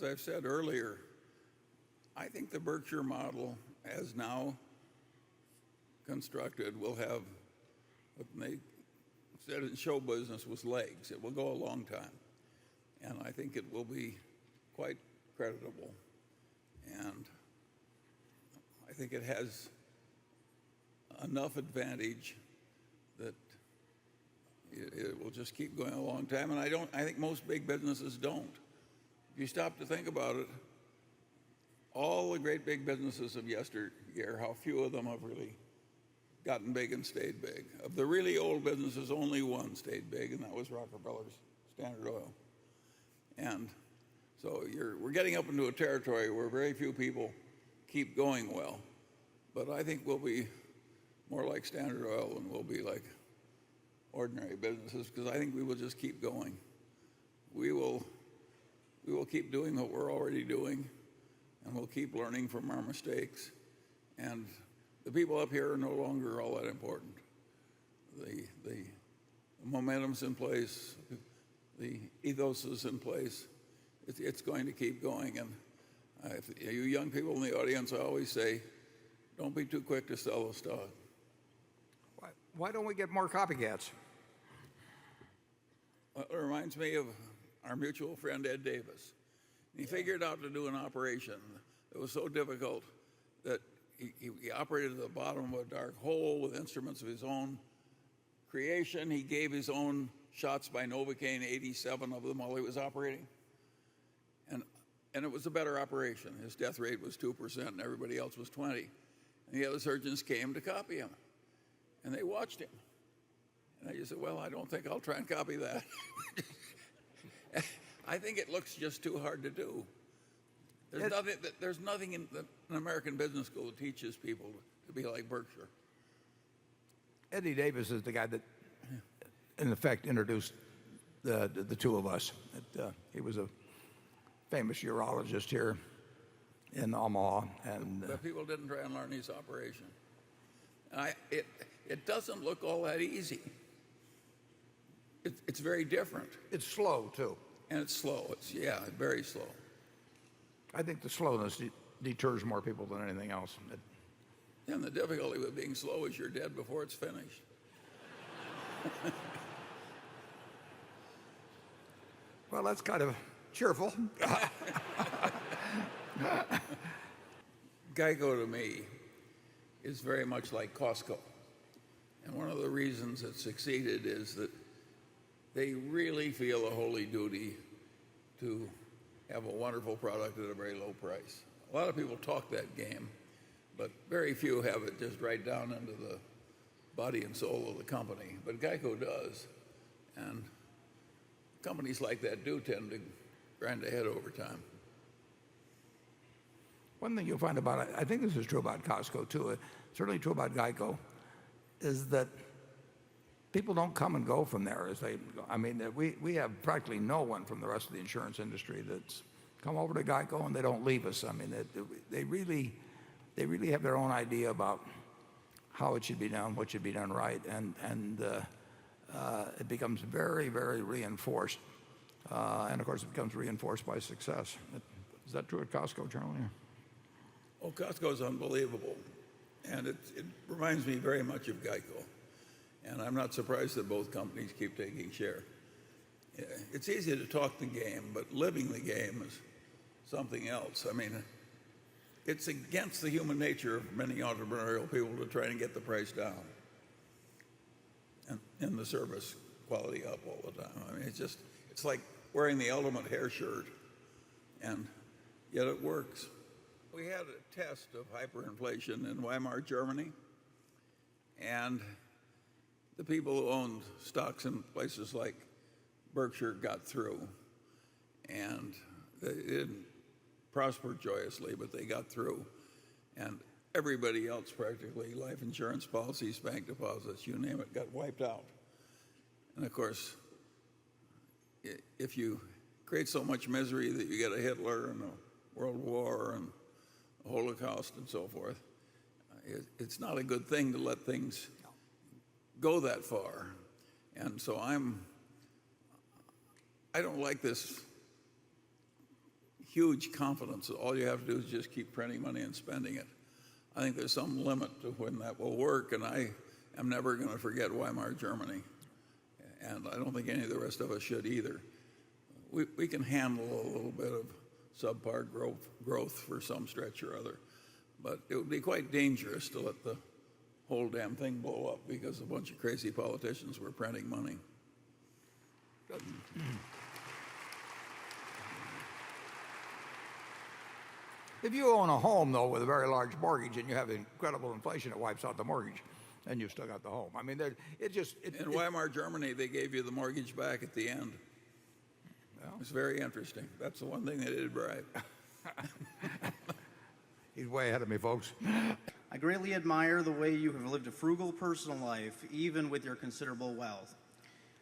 as I've said earlier, I think the Berkshire model, as now constructed, will have what they said in show business was legs. It will go a long time. And I think it will be quite creditable. And I think it has enough advantage that it will just keep going a long time. And I think most big businesses don't. If you stop to think about it, all the great big businesses of yesteryear, how few of them have really gotten big and stayed big. Of the really old businesses, only one stayed big, and that was Rockefeller's Standard Oil. And so we're getting up into a territory where very few people keep going well. But I think we'll be more like Standard Oil than we'll be like ordinary businesses, because I think we will just keep going. We will keep doing what we're already doing, and we'll keep learning from our mistakes. And the people up here are no longer all that important. The momentum's in place, the ethos is in place. It's going to keep going. And if you young people in the audience, I always say, don't be too quick to sell the stock. Why don't we get more copycats? Well, it reminds me of our mutual friend Ed Davis. He figured out to do an operation that was so difficult that he operated at the bottom of a dark hole with instruments of his own creation. He gave his own shots by Novocaine, 87 of them while he was operating. And it was a better operation. His death rate was 2% and everybody else was 20. And the other surgeons came to copy him. And they watched him. And I just said, well, I don't think I'll try and copy that. I think it looks just too hard to do. There's nothing in an American business school that teaches people to be like Berkshire. Eddie Davis is the guy that, in effect, introduced the two of us. He was a famous urologist here in Omaha. But people didn't try and learn his operation. And it doesn't look all that easy. It's very different. It's slow, too. And it's slow. It's very slow. I think the slowness deters more people than anything else. And the difficulty with being slow is you're dead before it's finished. Well, that's kind of cheerful. GEICO to me is very much like Costco. And one of the reasons it succeeded is that they really feel a holy duty to have a wonderful product at a very low price. A lot of people talk that game, but very few have it just right down into the body and soul of the company. But GEICO does. And companies like that do tend to grind ahead over time. One thing you'll find about it, I think this is true about Costco too, certainly true about GEICO, is that people don't come and go from there. We have practically no one from the rest of the insurance industry that's come over to GEICO and they don't leave us. I mean, they really have their own idea about how it should be done, what should be done right, and it becomes very, very reinforced. And of course, it becomes reinforced by success. Is that true at Costco, Charlie? Oh, Costco is unbelievable. And it reminds me very much of GEICO. And I'm not surprised that both companies keep taking share. It's easy to talk the game, but living the game is something else. I mean, it's against the human nature of many entrepreneurial people to try and get the price down and the service quality up all the time. I mean, it's like wearing the ultimate hair shirt, and yet it works. We had a test of hyperinflation in Weimar, Germany, and the people who owned stocks in places like Berkshire got through, and they didn't prosper joyously, but they got through. And everybody else practically, life insurance policies, bank deposits, you name it, got wiped out. And of course, if you create so much misery that you get a Hitler and a World War and a Holocaust and so forth, it's not a good thing to let things go that far. And so I don't like this huge confidence that all you have to do is just keep printing money and spending it. I think there's some limit to when that will work, and I am never going to forget Weimar Germany. And I don't think any of the rest of us should either. We can handle a little bit of subpar growth for some stretch or other, but it would be quite dangerous to let the whole damn thing blow up because a bunch of crazy politicians were printing money. If you own a home, though, with a very large mortgage and you have incredible inflation, it wipes out the mortgage, and you've still got the home. I mean, In Weimar Germany, they gave you the mortgage back at the end. Well, it's very interesting. That's the one thing they did right. He's way ahead of me, folks. I greatly admire the way you have lived a frugal personal life, even with your considerable wealth.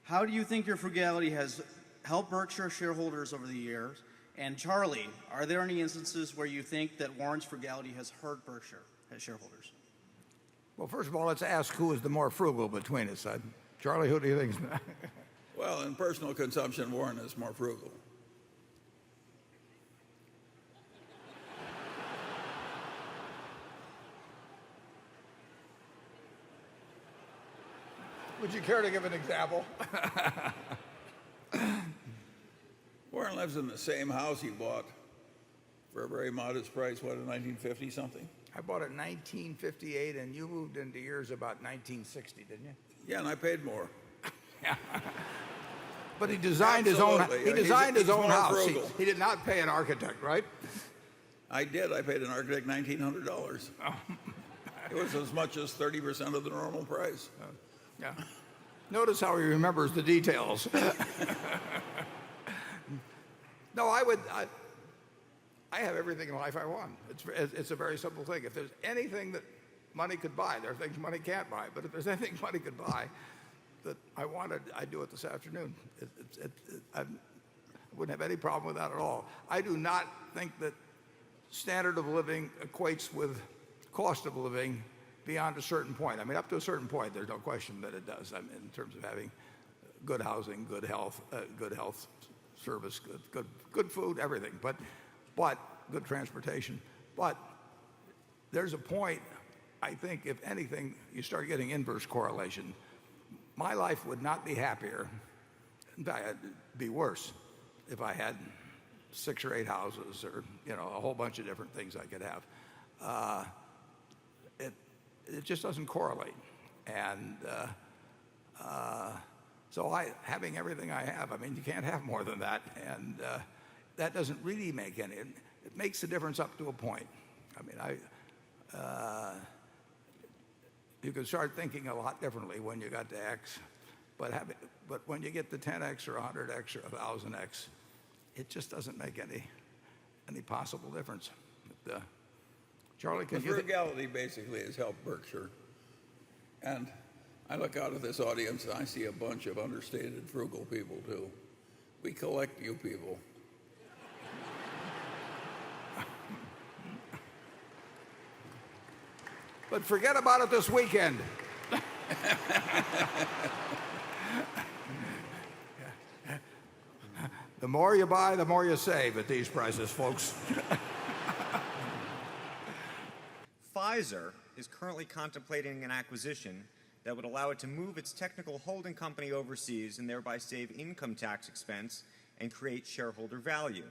How do you think your frugality has helped Berkshire shareholders over the years? And Charlie, are there any instances where you think that Warren's frugality has hurt Berkshire as shareholders? Well, first of all, let's ask who is the more frugal between us. Charlie, who do you think? Well, in personal consumption, Warren is more frugal. Would you care to give an example? Warren lives in the same house he bought for a very modest price, what, in 1950 something? I bought it in 1958, and you moved into yours about 1960, didn't you? Yeah, and I paid more. But he designed his own. Absolutely. He designed his He's own more house. frugal. He did not pay an architect, right? I did. I paid an architect $1,900. It was as much as 30% of the normal price. Yeah. Notice how he remembers the details. No, I have everything in life I want. It's a very simple thing. If there's anything that money could buy, there are things money can't buy. But if there's anything money could buy that I wanted, I'd do it this afternoon. I wouldn't have any problem with that at all. I do not think that standard of living equates with cost of living beyond a certain point. I mean, up to a certain point, there's no question that it does. I mean, in terms of having good housing, good health service, good food, everything. But good transportation. But there's a point, I think, if anything, you start getting inverse correlation. My life would not be happier. In fact, it'd be worse if I had 6 or 8 houses or a whole bunch of different things I could have. It just doesn't correlate. And so having everything I have, I mean, you can't have more than that. And that doesn't really make any. It makes a difference up to a point. I mean, you can start thinking a lot differently when you got to X, but when you get to 10X or 100X or 1,000X, it just doesn't make any possible difference. But, Charlie, The frugality basically has helped Berkshire. And I look out at this audience and I see a bunch of understated frugal people too. We collect you people. But forget about it this weekend. The more you buy, the more you save at these prices, folks. Pfizer is currently contemplating an acquisition that would allow it to move its technical holding company overseas and thereby save income tax expense and create shareholder value.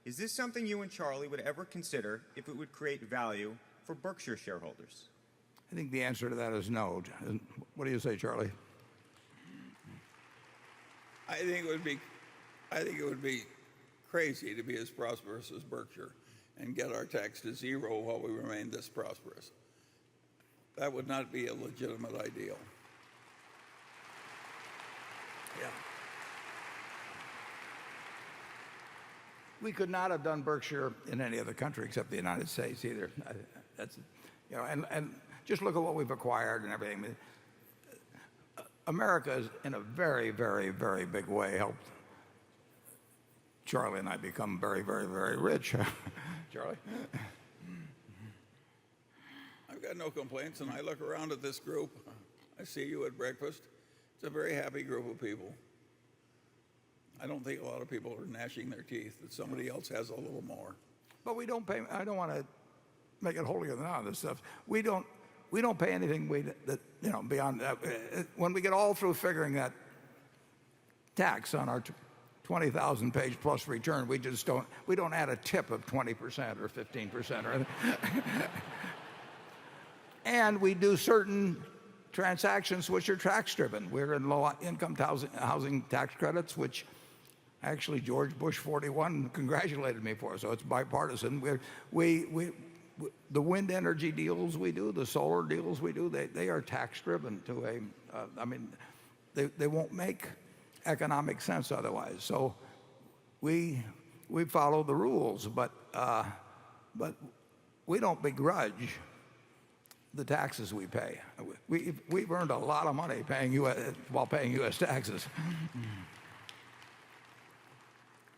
Is this something you and Charlie would ever consider if it would create value for Berkshire shareholders? I think the answer to that is no. What do you say, Charlie? I think it would be crazy to be as prosperous as Berkshire and get our tax to zero while we remain this prosperous. That would not be a legitimate ideal. Yeah. We could not have done Berkshire in any other country except the United States either. That's, and just look at what we've acquired and everything. America has, in a very, very, very big way, helped Charlie and I become very, very, very rich. Charlie? I've got no complaints, and I look around at this group. I see you at breakfast. It's a very happy group of people. I don't think a lot of people are gnashing their teeth that somebody else has a little more. But we don't pay. I don't want to make it holier than thou. This stuff. We don't pay anything beyond that. When we get all through figuring that tax on our 20,000 page plus return, we don't add a tip of 20% or 15% or anything. And we do certain transactions which are tax driven. We're in low income housing tax credits, which actually George Bush 41 congratulated me for, so it's bipartisan. The wind energy deals we do, the solar deals we do, they are tax driven to they won't make economic sense otherwise. So we follow the rules, but we don't begrudge the taxes we pay. We've earned a lot of money while paying U.S. taxes.